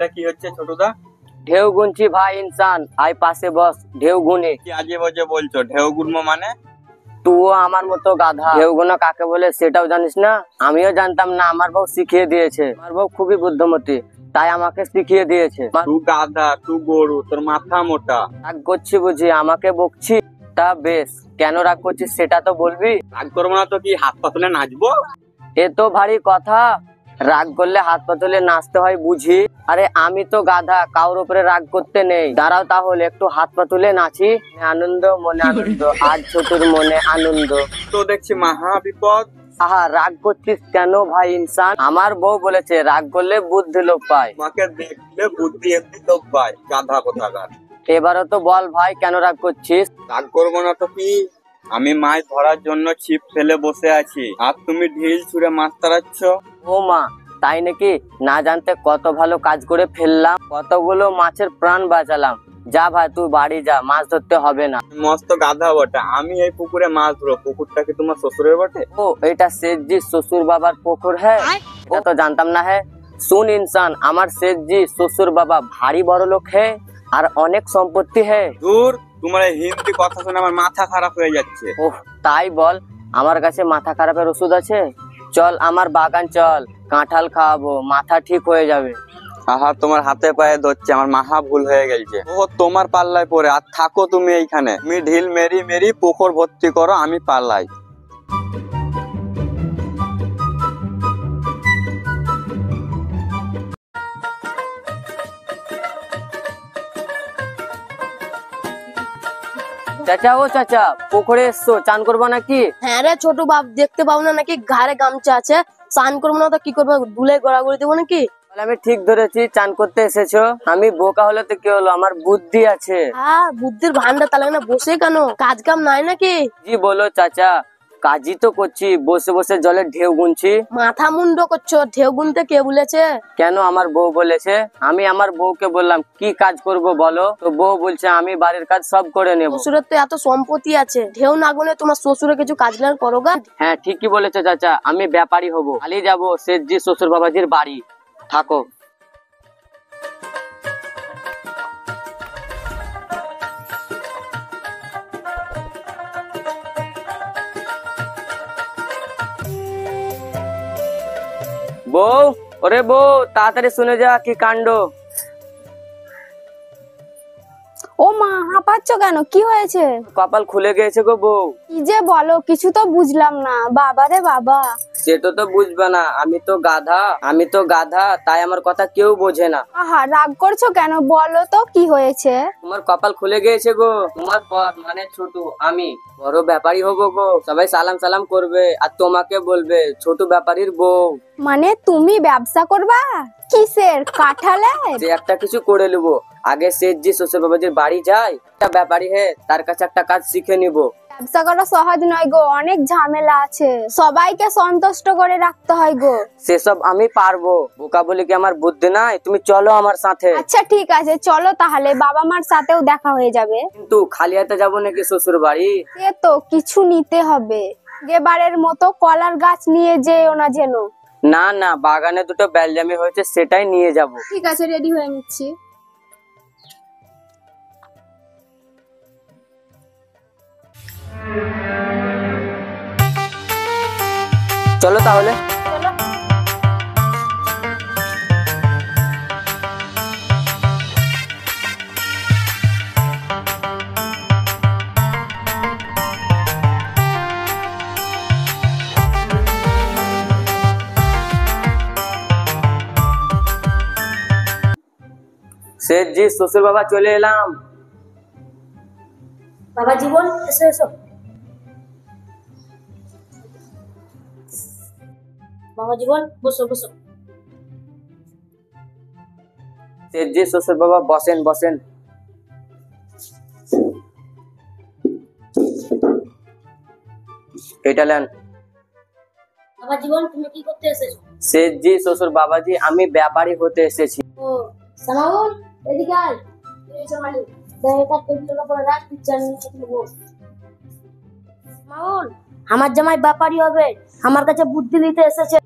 এটা কি হচ্ছে ছোটদা? ঢেউ গুনছি ভাই ইনসান, আই পাশে বস ঢেউ গুনে। কি আজে বাজে বলছো? ঢেউ গুনবো মানে? তুইও আমার মতো গাধা। ঢেউ গোনা কাকে বলে সেটাও জানিস না? আমিও জানতাম না, আমার বউ শিখিয়ে দিয়েছে। আমার বউ খুবই বুদ্ধিমতী, তাই আমাকে শিখিয়ে দিয়েছে। তুই গাধা, তুই গরু, তোর মাথা মোটা। রাগ করছি বুঝি, আমাকে বকছি? তা বেশ, কেন রাগ করছিস সেটা তো বলবি। রাগ করবো না তো কি হাত পা তুলে নাচবো? এ তো ভারী কথা, রাগ করলে হাত পা তুলে নাচতে হয় বুঝি। আরে আমি তো গাধা, কারোর উপরে রাগ করতে নেই। দাঁড়াও তাহলে একটু হাত পা তুলে নাচি। আনন্দ মনে আনন্দ, আজ ছোটুর মনে আনন্দ। তো দেখছি মহা বিপদ। আহা, রাগ করছিস কেন ভাই ইনসান? আমার বউ বলেছে রাগ করলে বুদ্ধি লোপ পায়। তোমাকে দেখলে বুদ্ধি এমনি লোক পায়, গাধা কোথাকার। এবারও তো বল ভাই, কেন রাগ করছিস? রাগ করবো না তো কি, আমি মাছ ধরার জন্য ছিপ ফেলে বসে আছি, আর তুমি ঢিল ছুঁড়ে মাছ তাড়াচ্ছ। ও মা, তাই নাকি? না জানতে কত ভালো কাজ করে ফেললাম, কতগুলো মাছের প্রাণ বাঁচালাম। যা ভাই তুই বাড়ি যা, মাছ ধরতে হবে না। মস্ত গাধা বটে, আমি এই পুকুরে মাছ ধরো। পুকুরটা কি তোমার শ্বশুরের বটে? ও, এটা শেঠজি শ্বশুর বাবার পুকুর হ্যাঁ? ও তো জানতাম না হ্যাঁ। सुन इंसान, আমার শেঠজি শ্বশুর বাবা ভারী বড় লোক है আর অনেক সম্পত্তি है। দূর, তোমার এই হিন্দি কথা শুনে আমার মাথা খারাপ হয়ে যাচ্ছে। ওহ, তাই বল? আমার কাছে মাথা খারাপের ওষুধ আছে, চল আমার বাগান চল, কাঁঠাল খাওয়াবো, মাথা ঠিক হয়ে যাবে। আহা, তোমার হাতে পায়ে ধরছে, আমার মাথা ভুল হয়ে গেছে। ও তোমার পাল্লায় পড়ে আর থাকো তুমি এইখানে। তুমি ঢিল মেরি মেরি পুকুর ভর্তি করো, আমি পাল্লাই। চাচা, ও চাচা, পুকুরে এসছো, চান করবো নাকি? হ্যাঁ রে ছোট বাপ, দেখতে পাও না নাকি ঘাড়ে গামছা আছে? স্নান করবো না তো কি করবো, দুলে গড়াগড়ি দেবো নাকি? আমি ঠিক ধরেছি, চান করতে এসেছো। আমি বোকা হলে তো কি হলো, আমার বুদ্ধি আছে। হ্যাঁ, বুদ্ধির ভান্ডার, তাহলে না বসে কেন, কাজ কাম নাই নাকি? জি বলো চাচা। কাজই তো করছি, বসে বসে জলে ঢেউ গুনছি। মাথা মুন্ড করছো, ঢেউ গুনতে কে বলেছে? কেন, আমার বউ বলেছে। আমি আমার বউকে বললাম কি কাজ করব বলো, তো বউ বলছে আমি বাড়ির কাজ সব করে নেব। শ্বশুরের তো এত সম্পত্তি আছে, ঢেউ না গুনে তোমার শ্বশুরে কিছু কাজ না করো গা? হ্যাঁ ঠিকই বলেছে চাচা, আমি ব্যাপারী হব, খালি যাবো শেঠজি শ্বশুর বাবাজির বাড়ি। থাকো। বউ, ওরে বউ, তাড়াতাড়ি শুনে যা কি কাণ্ড। ও মা, হাঁপাচ্ছ কেন? কি হয়েছে? কপাল খুলে গেছে গো বউ। কি যে বলো, কিছু তো বুঝলাম না। বাবা রে বাবা। সেটা তো বুঝবে না, আমি তো গাধা, আমি তো গাধা, তাই আমার কথা কেউ বোঝে না। আহা, রাগ করছো কেন? বলো তো কি হয়েছে? তোমার কপাল খুলে গেছে গো। তোমার পর মানে ছোট, আমি বড় ব্যাপারী হব গো। সবাই সালাম সালাম করবে আর তোমাকে বলবে ছোট ব্যাপারীর বউ। মানে তুমি ব্যবসা করবা? কিসের? কাঁঠালের? যে একটা কিছু করে নেবো, আগে শেঠজি শ্বশুর বাবাজির বাড়ি যাই, একটা ব্যাপারী হে তার কাছে একটা কাজ শিখে নিব। ব্যবসা করা সহজ নয় গো, অনেক ঝামেলা আছে, সবাইকে সন্তুষ্ট করে রাখতে হয় গো। সেসব আমি পারবো, বোকা বলে কি আমার বুদ্ধি নাই? তুমি চলো আমার সাথে। আচ্ছা ঠিক আছে, চলো তাহলে, বাবা মার সাথেও দেখা হয়ে যাবে। কিন্তু খালি হাতে যাবো নাকি শ্বশুর বাড়ি? সে তো কিছু নিতে হবে, এবারের মতো কলার গাছ নিয়ে যেও না যেন। না না, বাগানে দুটো বেলজামি হয়েছে, সেটাই নিয়ে যাব। ঠিক আছে, রেডি হয়ে নিচ্ছি। চলো তাহলে। শেঠজি শ্বশুর বাবা চলে এলাম। বাবা জীবন, এসো এসো। বাবা জীবন, বসো বসো। শেঠজি শ্বশুর বাবা বসেন বসেন। এটা নেন। বাবা জীবন, তুমি কি করতে এসেছো? শেঠজি শ্বশুর বাবাজি, আমি ব্যাপারী হতে এসেছি। ও সামাউল, এদিকে আয়। এই সামাউল, এটা টেবিলের উপরে রাখ, পিকচার নিয়ে নেবো। সামাউল, আমার জামাই ব্যাপারী হবে, আমার কাছে বুদ্ধি নিতে এসেছে।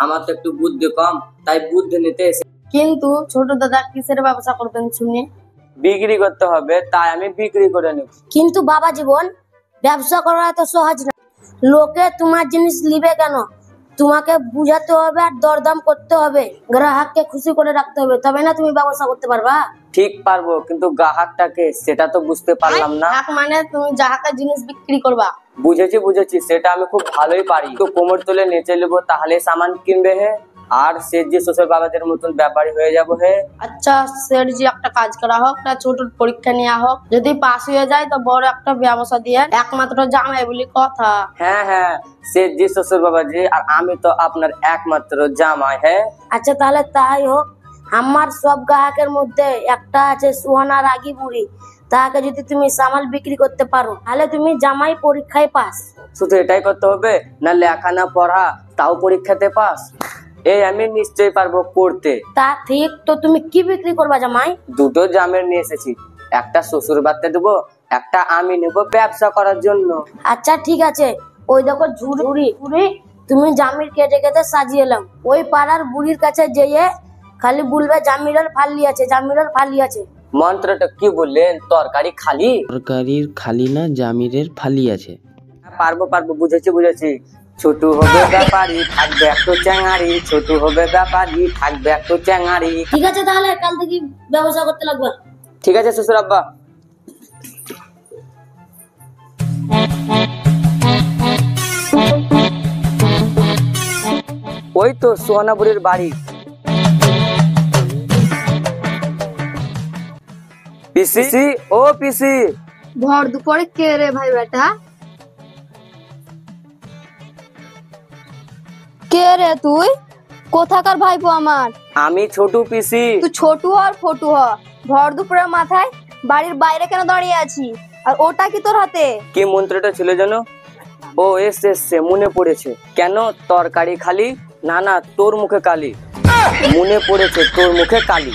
আমার তো একটু বুদ্ধি কম, তাই বুদ্ধি নিতে এসে। কিন্তু ছোট দাদা কিসের ব্যবসা করবেন শুনে? বিক্রি করতে হবে, তাই আমি বিক্রি করে নেব। কিন্তু বাবা জীবন, ব্যবসা করা তো সহজ না। লোকে তোমার জিনিস নিবে কেন? তোমাকে বুঝাতে হবে আর দরদাম করতে হবে, গ্রাহককে খুশি করে রাখতে হবে, তবে না তুমি ব্যবসা করতে পারবা। ঠিক পারবো, কিন্তু গ্রাহকটাকে সেটা তো বুঝতে পারলাম না। গ্রাহক মানে তুমি যাহাকে জিনিস বিক্রি করবা। বুঝেছি, সেটা আমি খুব ভালোই পারি। তো কোমর তুলে নেচে নেবো, তাহলে সামান কিনবে হে, আর সে যে শ্বশুর বাবাদের মতন ব্যাপারী হয়ে যাবো হে। আচ্ছা সেট জি, একটা কাজ করা হোক, একটা ছোট পরীক্ষা নেওয়া হোক, যদি পাস হয়ে যায় তো বড় একটা ব্যবসা দিয়ে একমাত্র জামাই বলি কথা। হ্যাঁ, সে যে শ্বশুর বাবাজি, আর আমি তো আপনার একমাত্র জামাই। হ্যাঁ আচ্ছা তাহলে তাই হোক। আমার সব গ্রাহকের মধ্যে একটা আছে সুহানা রাগী বুড়ি, তাকে যদি তুমি সামাল বিক্রি করতে পারো তাহলে তুমি জামাই পরীক্ষায় পাস। শুধু এটাই করতে হবে, না লেখা না পড়া তাও পরীক্ষাতে পাস? এই আমি নিশ্চয়ই পারবো করতে। তা ঠিক, তো তুমি কি বিক্রি করবা জামাই? দুটো জামের নিয়ে এসেছি, একটা শ্বশুর বাড়িতে দেবো, একটা আমি নেবো ব্যবসা করার জন্য। আচ্ছা ঠিক আছে, ওই দেখো ঝুড়ি ঝুড়ি তুমি জামির কেটে কেটে সাজিয়ে এলাম। ওই পাড়ার বুড়ির কাছে যেয়ে খালি বলবে জামিরের ফালি আছে, জামিরের ফালি আছে। মন্ত্রটা কি বললেন? তরকারি খালি? তরকারির খালি না, জামিরের ফালি আছে। পারবো, বুঝেছি। ছোট হবে ব্যাপারী, থাকবে একটু চ্যাঙারি। ছোট হবে ব্যাপারী, থাকবে একটু চ্যাঙারি। ঠিক আছে তাহলে কাল থেকে ব্যবসা করতে লাগবে। ঠিক আছে শ্বশুর আব্বা। ওই তো সোহানাপুরের বাড়ি। পিসি, ও পিসি। ভর দুপুরে কে রে ভাই বেটা? কে রে তুই? কোথাকার ভাইপো আমার? আমি ছোটু পিসি। তুই ছোটু আর ফটু হ। ভর দুপুরে মাথায় বাড়ির বাইরে কেন দাঁড়িয়ে আছি? আর ওটা কি তোর হাতে? কি মন্ত্রটা ছিল যেন? ও এসছে, মনে পড়েছে। কেন তরকারি খালি? না, তোর মুখে কালি। মনে পড়েছে, তোর মুখে কালি।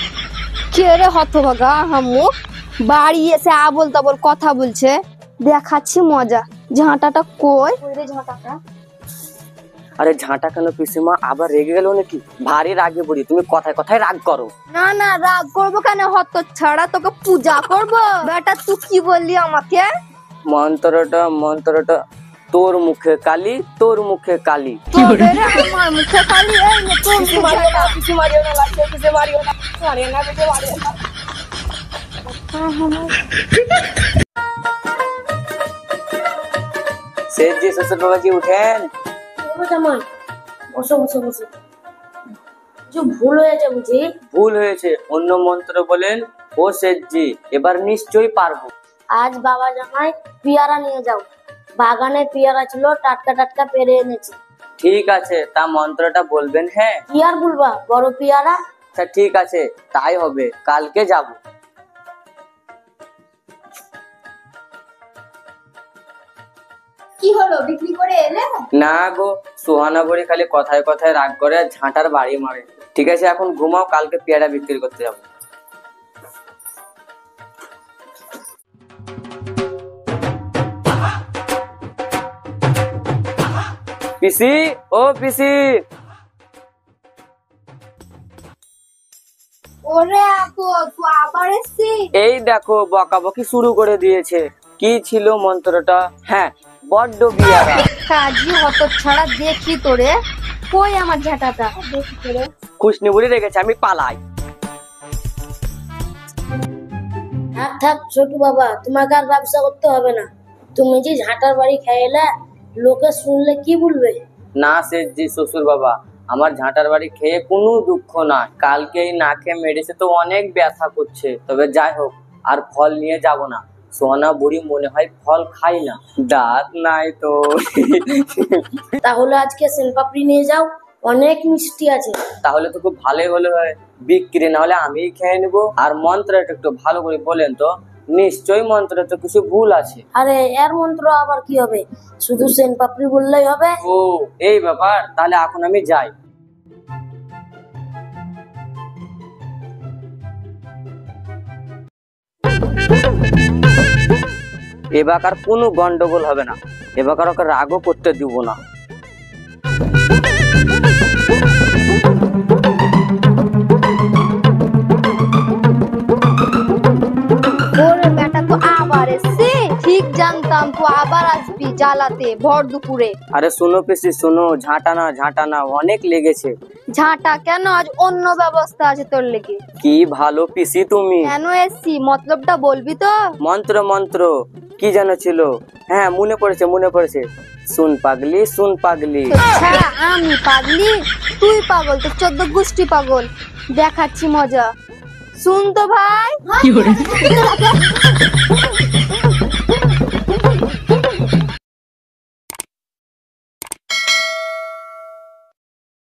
কে রে হতভাগা হামুক? বাড়ি এসে আবল তাবল কথা বলছে। দেখাচ্ছি মজা। ঝাঁটাটা কই? রে ঝাঁটাটা। আরে ঝাঁটা কেন পিসিমা, আবার রেগে গেল নাকি? ভারী রাগে পড়ি, তুমি কথায় কথায় রাগ করো। না রাগ করবো কেন? হত ছাড়া তোকে পূজা করবো। বেটা তুই কি বললি আমাকে? মন্ত্রটা তোর মুখে কালি, তোর মুখে কালি। তবে রে আমার মুখে খালি এই নে তোর মুখে না। পিসি মারিও না, লাগছে পিসি মারিও না, মারিও না, পিসি মারিও না। শেঠ জি, শ্বশুর বাবাজি উঠেন। জামাই বসো বসো বসো। যে ভুল হয়েছে বুঝি? ভুল হয়েছে, অন্য মন্ত্র বলেন। ও শেঠ জি, এবার নিশ্চয়ই পারবো। আজ বাবা জামাই পেয়ারা নিয়ে যাও। বাগানে পেয়ারা ছিল, টাটকা টাটকা পেরে এনেছি। ঠিক আছে, তা মন্ত্রটা বলবেন? হ্যাঁ। কি আর বলবা, বড় পেয়ারা। আচ্ছা ঠিক আছে, তাই হবে, কালকে যাব। কি হলো, বিক্রি করে এলে? না গো, সুহানা বড়ি খালি কথায় কথায় রাগ করে, ঝাঁটার বাড়ি মারে। ঠিক আছে এখন ঘুমাও, কালকে পেয়ারা বিক্রি করতে যাবো। পিসি, ও পিসি। ওরে আপু, তুই আবার এসেছিস? এই দেখো বকাবকি শুরু করে দিয়েছে। কি ছিল মন্ত্রটা? হ্যাঁ, বড্ড বিয়ারা। কাজী হত ছাড়া, দেখি তোরে। কই আমার ঝাঁটাটা? দেখি তোরে। খুশনি বুড়ি রেখেছে, আমি পালাই। থাক থাক ছোট বাবা, তোমাকে আর ব্যবসা করতে হবে না। তুমি যে ঝাঁটার বাড়ি খাইলে লোকে শুনলে কি বলবে? না শেঠ জি, শ্বশুর বাবা, আমার ঝাঁটার বাড়ি খেয়ে কোনো দুঃখ না। কালকে এই না খেয়ে মেরেছে তো অনেক ব্যথা করছে। তবে যাই হোক, আর ফল নিয়ে যাব না। সোনা বুড়ি মনে হয় ফল খাই না, দাঁত নাই তো। তাহলে আজকে সেনপাপড়ি নিয়ে যাও, অনেক মিষ্টি আছে। তাহলে তো খুব ভালোই হলো, হয় বিক্রি না হলে আমিই খেয়ে নেবো। আর মন্ত্রটা একটু ভালো করে বলেন তো, নিশ্চয়ই মন্ত্রে তো কিছু ভুল আছে। আরে এর মন্ত্র আবার কি হবে, শুধু সেনপাপড়ি বললেই হবে। ও এই ব্যাপার, তাহলে এখন আমি যাই। এবার আর কোনো গন্ডগোল হবে না, এবার ওকে রাগও করতে দিব না। কিন্তু আবার আসবি জ্বালাতে ভর দুপুরে। আরে শোনো পিসি শোনো, ঝাঁটানা অনেক লেগেছে। ঝাঁটা কেন, আজ অন্য ব্যবস্থা আছে তোর লেগে। কি ভালো পিসি তুমি। কেন এসছি মতলবটা বলবি তো? মন্ত্র মন্ত্র কি যেন ছিল, হ্যাঁ মনে পড়েছে। শুন পাগলি। আচ্ছা, আমি পাগলি? তুই পাগল, তো 14 গোষ্ঠী পাগল। দেখাচ্ছি মজা, শুন তো ভাই।